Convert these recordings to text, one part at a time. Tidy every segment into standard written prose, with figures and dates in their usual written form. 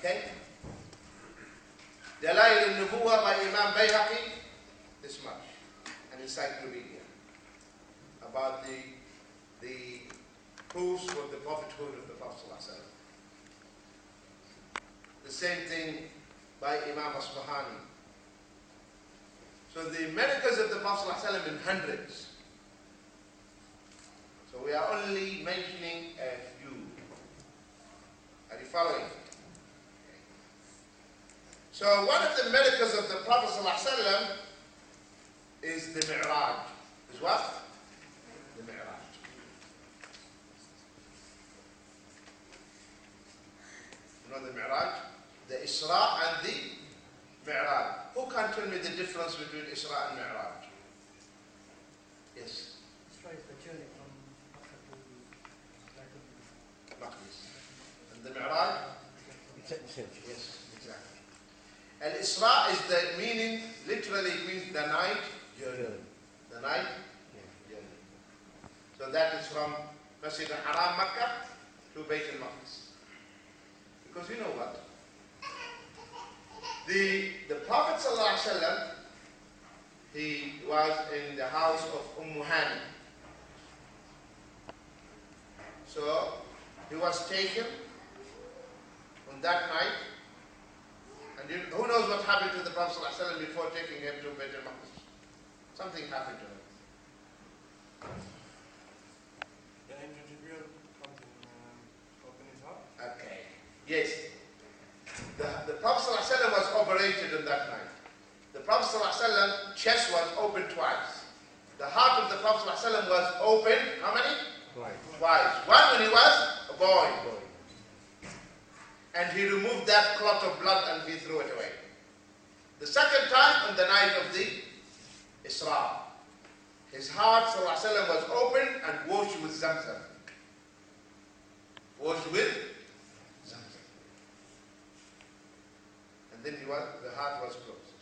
Okay? Dalail al-Nubuwah by Imam Bayhaqi, this much. An encyclopedia about the proofs for the prophethood of the Prophet ﷺ. The same thing by Imam Asbahani. So the miracles of the Prophet ﷺ in hundreds. So we are only mentioning a few. Are you following? Okay. So one of the miracles of the Prophet ﷺ is the Mi'raj. Is what? The Mi'raj. You know the Mi'raj? The Isra and the Mi'raj. Who can tell me the difference between Isra and Mi'raj? Yes? Isra is the journey from Makkah to And the Mi'raj? Yes, exactly. Al-Isra is the meaning, literally it means the night journey. The night journey. So that is from Masjid al-Haram, Makkah, to Bayt al-Maqdis. Because you know what? The Prophet ﷺ, he was in the house of Hani. So he was taken on that night. And who knows what happened to the Prophet ﷺ before taking him to Bayt al-Maqdis? Something happened to him. The angel Jibril comes and opens his heart? Okay. Yes. The Prophet ﷺ was operated on that night. The Prophet ﷺ chest was opened twice. The heart of the Prophet ﷺ was opened, how many? Twice. One when he was a boy. And he removed that clot of blood and he threw it away. The second time on the night of the Isra. His heart ﷺ was opened and washed with Zamzam. Washed with Zamzam. And then the heart was closed.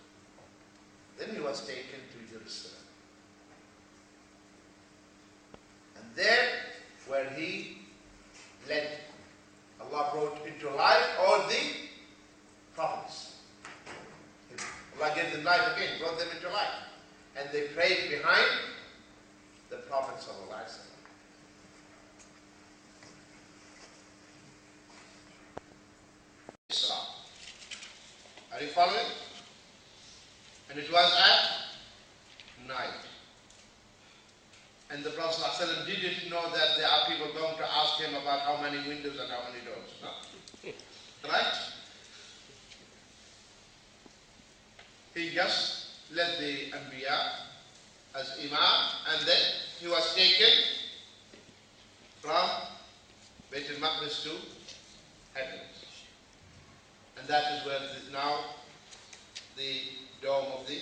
Then he was taken to Jerusalem. And there where he led, Allah brought into life all the prophets. Allah gave them life again, brought them into life. And they prayed behind the Prophet ﷺ. Isra. Are you following? And it was at night. And the Prophet ﷺ didn't know that there are people going to ask him about how many windows and how many doors. No. Right? He just led the Anbiya as Imam, and then he was taken from Bayt al-Maqdis to heavens. And that is where now the dome of the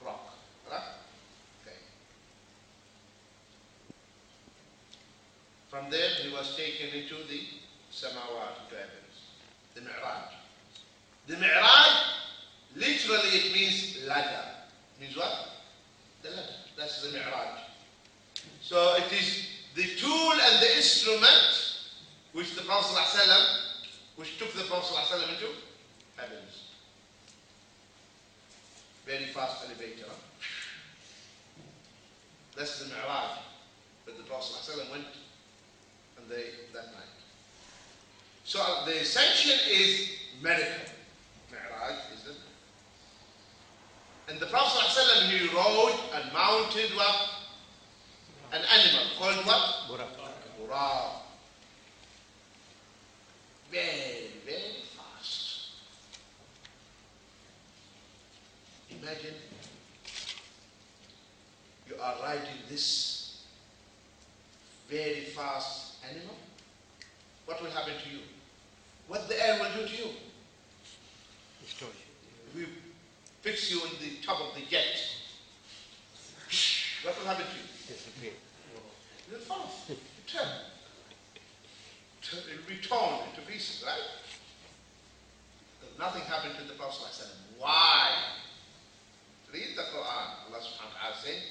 rock. Right? Okay. From there he was taken into the Samawat, to heavens. The Mi'raj. The Mi'raj, literally it means ladder. Means what? The ladder. That's the Mi'raj. So it is the tool and the instrument which the Prophet ﷺ, which took the Prophet ﷺ into heavens. Very fast elevator. That's the Mi'raj. But the Prophet ﷺ went and that night. So the ascension is miracle. Mi'raj is it? And the Prophet ﷺ, he rode and mounted what? An animal called what? Buraq. Very, very fast. Imagine you are riding this very fast animal. What will happen to you? What the air will do to you? Destroy. We fix you in the top of the jet. What will happen to you? Disappear. You'll fall. You turn. It will be torn into pieces, right? Nothing happened to the Prophet ﷺ. Why? Read the Quran. Allah subhanahu wa ta'ala said,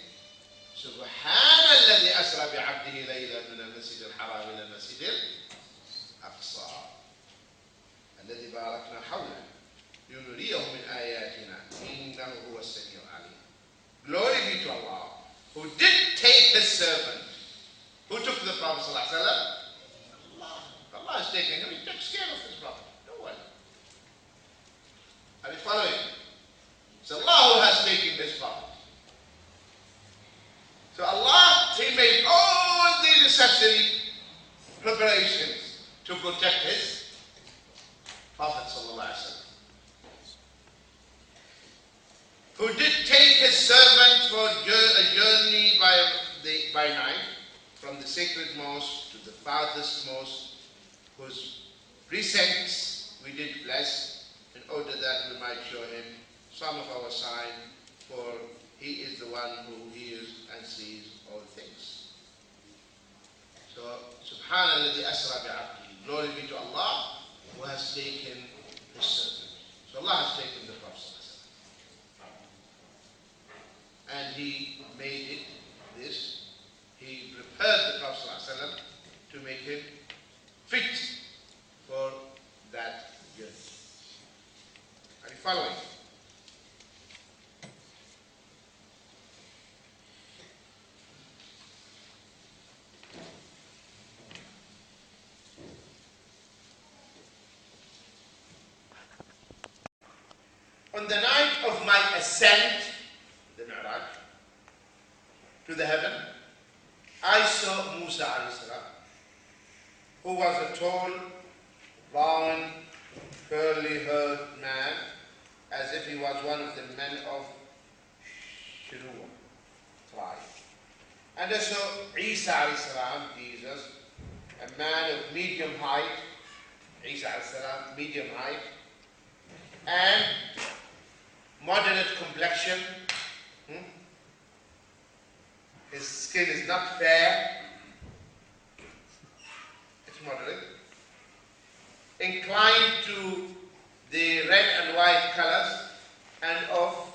سبحان الذي أسرى بعبده ليلا من المسجد الحرام إلى المسجد الأقصى preparations to protect his Prophet ﷺ, who did take his servant for a journey by night from the sacred mosque to the farthest mosque, whose precincts we did bless, in order that we might show him some of our sign, for he is the one who hears and sees all things. So, Subhanallah asra bi'abdihi. Glory be to Allah who has taken his servant. So Allah has taken the Prophet. And he made it this. He prepared the Prophet ﷺ to make him fit for that journey. Are you following? On the night of my ascent, the Mi'raj, to the heaven, I saw Musa alayhi salam, who was a tall, round, curly-haired man, as if he was one of the men of Shirua tribe. And I saw Isa alayhi salam, Jesus, a man of medium height, Isa alayhi salam, medium height, and moderate complexion. His skin is not fair, it's moderate. Inclined to the red and white colors and of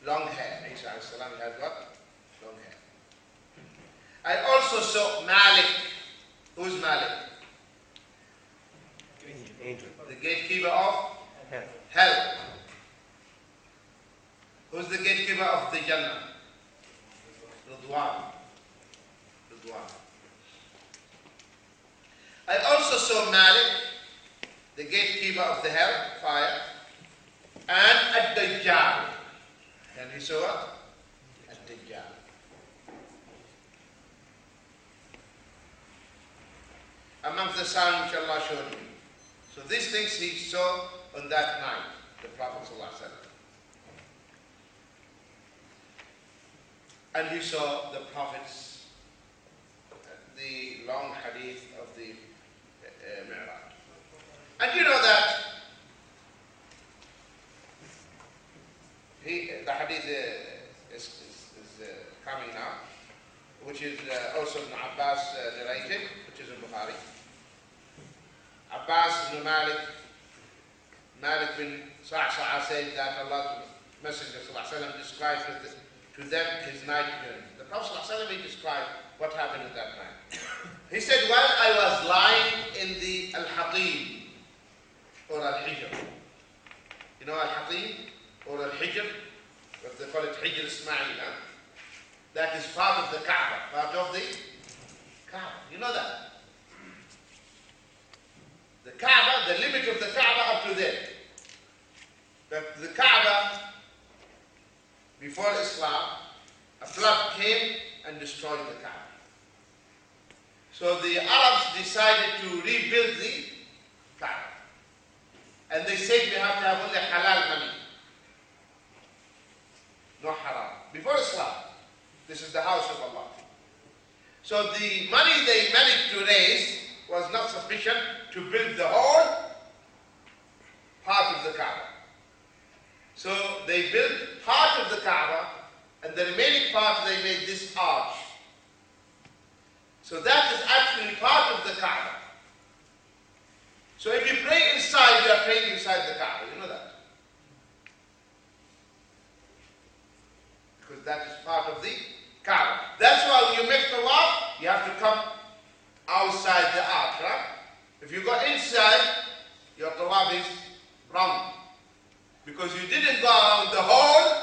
long hair. Isa alayhi salam has got long hair. I also saw Malik. Who's Malik? Angel. The gatekeeper of hell. Who's the gatekeeper of the Jannah? Ridwan. I also saw Malik, the gatekeeper of the hell, fire, and Ad-Dajjal. And he saw what? Ad-Dajjal. Amongst the signs which Allah showed him. So these things he saw on that night, the Prophet ﷺ. And he saw the Prophet's, the long hadith of the Mi'raj. And you know that the hadith is coming now, which is also Ibn Abbas narrated, which is in Bukhari. Abbas ibn Malik bin Sa'sa'a said that Allah's Messenger ﷺ described to them his night journey. The Prophet ﷺ described what happened at that night. He said, while I was lying in the Al-Hatim, or Al-Hijr. You know Al-Hatim, or Al-Hijr? What they call it, Hijr Ismail. Huh? That is part of the Kaaba, part of the Kaaba. You know that? The Kaaba, the limit of the Kaaba up to there. But the Kaaba, before Islam, a flood came and destroyed the Kaaba. So the Arabs decided to rebuild the Kaaba. And they said we have to have only halal money. No haram. Before Islam, this is the house of Allah. So the money they managed to raise was not sufficient to build the whole part of the Kaaba. So they built part of the Kaaba, and the remaining part they made this arch. So that is actually part of the Kaaba. So if you pray inside, you are praying inside the Kaaba. You know that? Because that is part of the Kaaba. That's why when you make tawaf, you have to come outside the arch, right? If you go inside, your tawaf is wrong. Because you didn't go around the whole